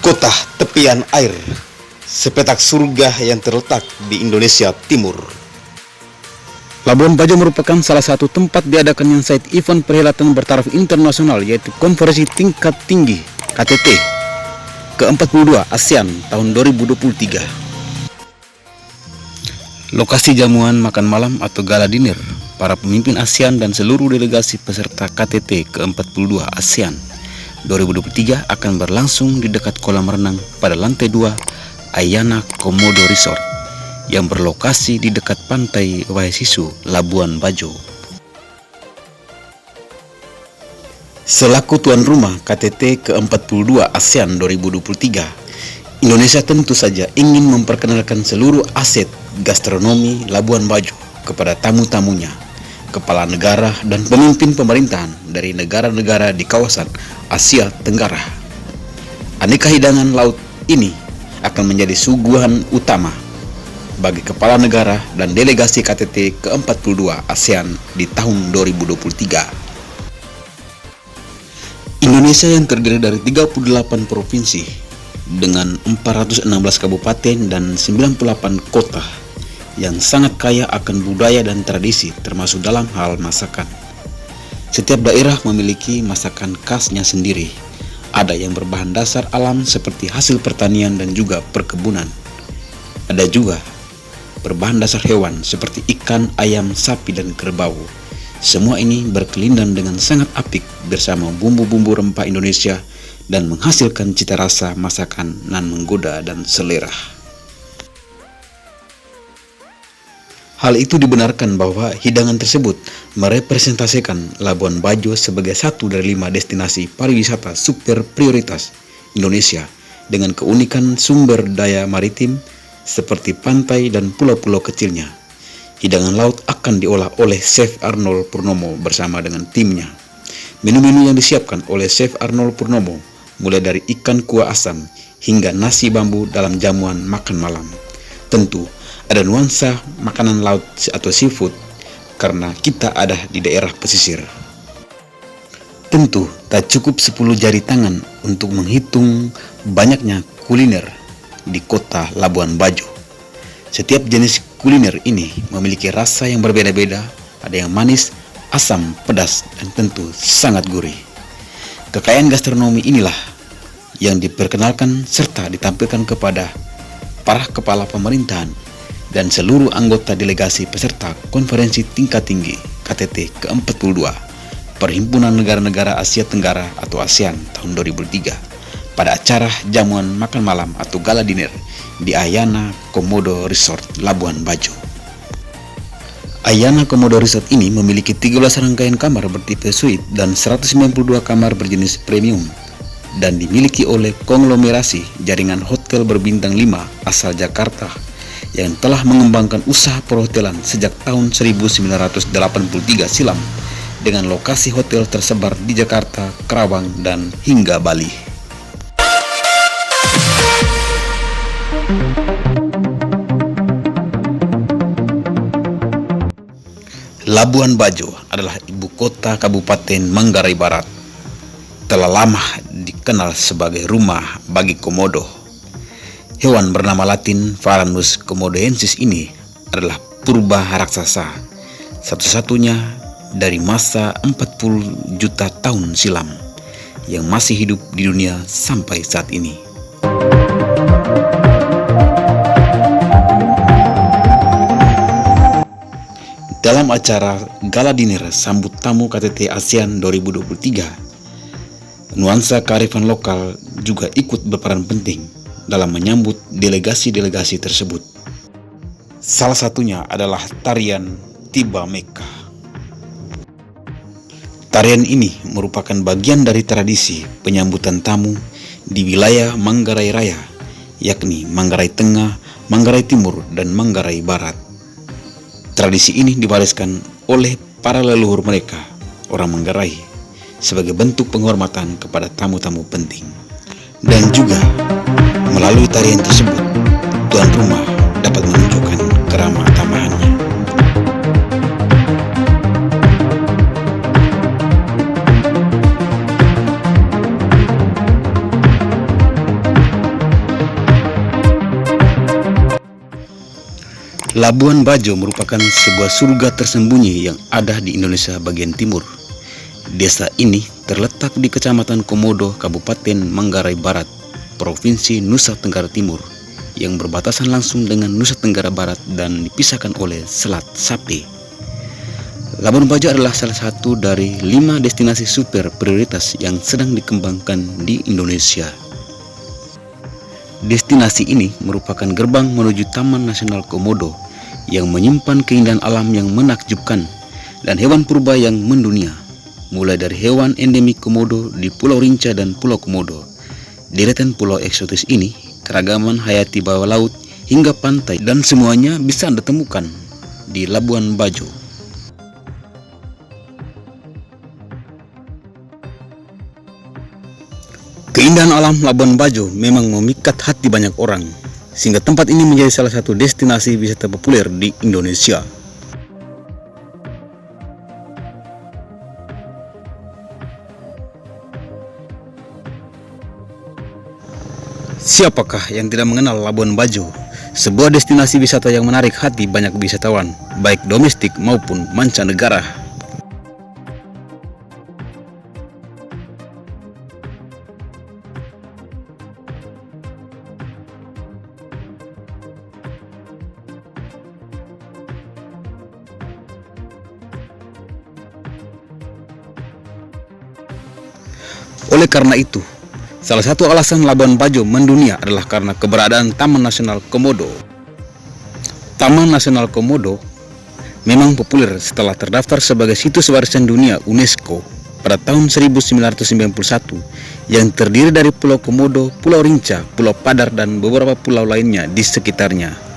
Kota tepian air, sepetak surga yang terletak di Indonesia Timur. Labuan Bajo merupakan salah satu tempat diadakannya side event perhelatan bertaraf internasional, yaitu Konferensi Tingkat Tinggi KTT ke-42 ASEAN tahun 2023. Lokasi jamuan makan malam atau gala dinner para pemimpin ASEAN dan seluruh delegasi peserta KTT ke-42 ASEAN 2023 akan berlangsung di dekat kolam renang pada lantai 2 Ayana Komodo Resort yang berlokasi di dekat pantai Waisisu, Labuan Bajo. Selaku tuan rumah KTT ke-42 ASEAN 2023, Indonesia tentu saja ingin memperkenalkan seluruh aset gastronomi Labuan Bajo kepada tamu-tamunya, kepala negara dan pemimpin pemerintahan dari negara-negara di kawasan Asia Tenggara. Aneka hidangan laut ini akan menjadi suguhan utama bagi kepala negara dan delegasi KTT ke-42 ASEAN di tahun 2023. Indonesia yang terdiri dari 38 provinsi dengan 416 kabupaten dan 98 kota yang sangat kaya akan budaya dan tradisi termasuk dalam hal masakan. Setiap daerah memiliki masakan khasnya sendiri. Ada yang berbahan dasar alam seperti hasil pertanian dan juga perkebunan. Ada juga berbahan dasar hewan seperti ikan, ayam, sapi, dan kerbau. Semua ini berkelindan dengan sangat apik bersama bumbu-bumbu rempah Indonesia dan menghasilkan cita rasa masakan nan menggoda dan selera. Hal itu dibenarkan bahwa hidangan tersebut merepresentasikan Labuan Bajo sebagai satu dari 5 destinasi pariwisata super prioritas Indonesia dengan keunikan sumber daya maritim seperti pantai dan pulau-pulau kecilnya. Hidangan laut akan diolah oleh Chef Arnold Purnomo bersama dengan timnya. Menu-menu yang disiapkan oleh Chef Arnold Purnomo mulai dari ikan kuah asam hingga nasi bambu dalam jamuan makan malam. Tentu ada nuansa makanan laut atau seafood karena kita ada di daerah pesisir. Tentu tak cukup 10 jari tangan untuk menghitung banyaknya kuliner di kota Labuan Bajo. Setiap jenis kuliner ini memiliki rasa yang berbeda-beda, ada yang manis, asam, pedas, dan tentu sangat gurih. Kekayaan gastronomi inilah yang diperkenalkan serta ditampilkan kepada para kepala pemerintahan dan seluruh anggota delegasi peserta Konferensi Tingkat Tinggi KTT ke-42 Perhimpunan Negara-Negara Asia Tenggara atau ASEAN tahun 2003 pada acara jamuan makan malam atau gala dinner di Ayana Komodo Resort Labuan Bajo. Ayana Komodo Resort ini memiliki 13 rangkaian kamar bertipe suite dan 192 kamar berjenis premium dan dimiliki oleh konglomerasi jaringan hotel berbintang 5 asal Jakarta yang telah mengembangkan usaha perhotelan sejak tahun 1983 silam dengan lokasi hotel tersebar di Jakarta, Kerawang, dan hingga Bali. Labuan Bajo adalah ibu kota Kabupaten Manggarai Barat. Telah lama dikenal sebagai rumah bagi komodo. Hewan bernama Latin Varanus komodoensis ini adalah purba raksasa, satu-satunya dari masa 40 juta tahun silam yang masih hidup di dunia sampai saat ini. Dalam acara gala dinner sambut tamu KTT ASEAN 2023, nuansa kearifan lokal juga ikut berperan penting dalam menyambut delegasi-delegasi tersebut. Salah satunya adalah tarian Tiba Meka. Tarian ini merupakan bagian dari tradisi penyambutan tamu di wilayah Manggarai Raya, yakni Manggarai Tengah, Manggarai Timur, dan Manggarai Barat. Tradisi ini diwariskan oleh para leluhur mereka, orang Manggarai, sebagai bentuk penghormatan kepada tamu-tamu penting. Dan juga melalui tarian tersebut, tuan rumah dapat menunjukkan keramah tamahannya. Labuan Bajo merupakan sebuah surga tersembunyi yang ada di Indonesia bagian timur. Desa ini terletak di Kecamatan Komodo, Kabupaten Manggarai Barat, Provinsi Nusa Tenggara Timur, yang berbatasan langsung dengan Nusa Tenggara Barat dan dipisahkan oleh Selat Sape. Labuan Bajo adalah salah satu dari 5 destinasi super prioritas yang sedang dikembangkan di Indonesia. Destinasi ini merupakan gerbang menuju Taman Nasional Komodo yang menyimpan keindahan alam yang menakjubkan dan hewan purba yang mendunia, mulai dari hewan endemik Komodo di Pulau Rinca dan Pulau Komodo, deretan pulau eksotis ini, keragaman hayati bawah laut hingga pantai, dan semuanya bisa Anda temukan di Labuan Bajo. Keindahan alam Labuan Bajo memang memikat hati banyak orang, sehingga tempat ini menjadi salah satu destinasi wisata populer di Indonesia. Siapakah yang tidak mengenal Labuan Bajo? Sebuah destinasi wisata yang menarik hati banyak wisatawan, baik domestik maupun mancanegara. Oleh karena itu, salah satu alasan Labuan Bajo mendunia adalah karena keberadaan Taman Nasional Komodo. Taman Nasional Komodo memang populer setelah terdaftar sebagai situs warisan dunia UNESCO pada tahun 1991 yang terdiri dari Pulau Komodo, Pulau Rinca, Pulau Padar, dan beberapa pulau lainnya di sekitarnya.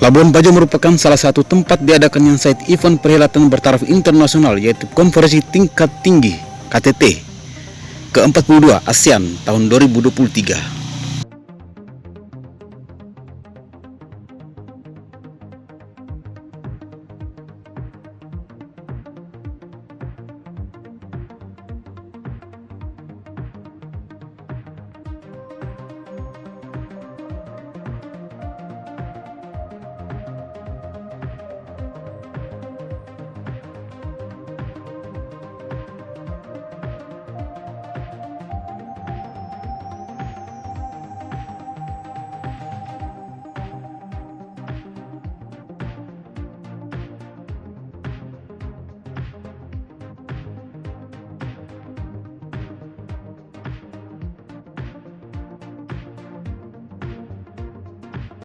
Labuan Bajo merupakan salah satu tempat diadakannya side event perhelatan bertaraf internasional, yaitu Konferensi Tingkat Tinggi KTT ke-42 ASEAN tahun 2023.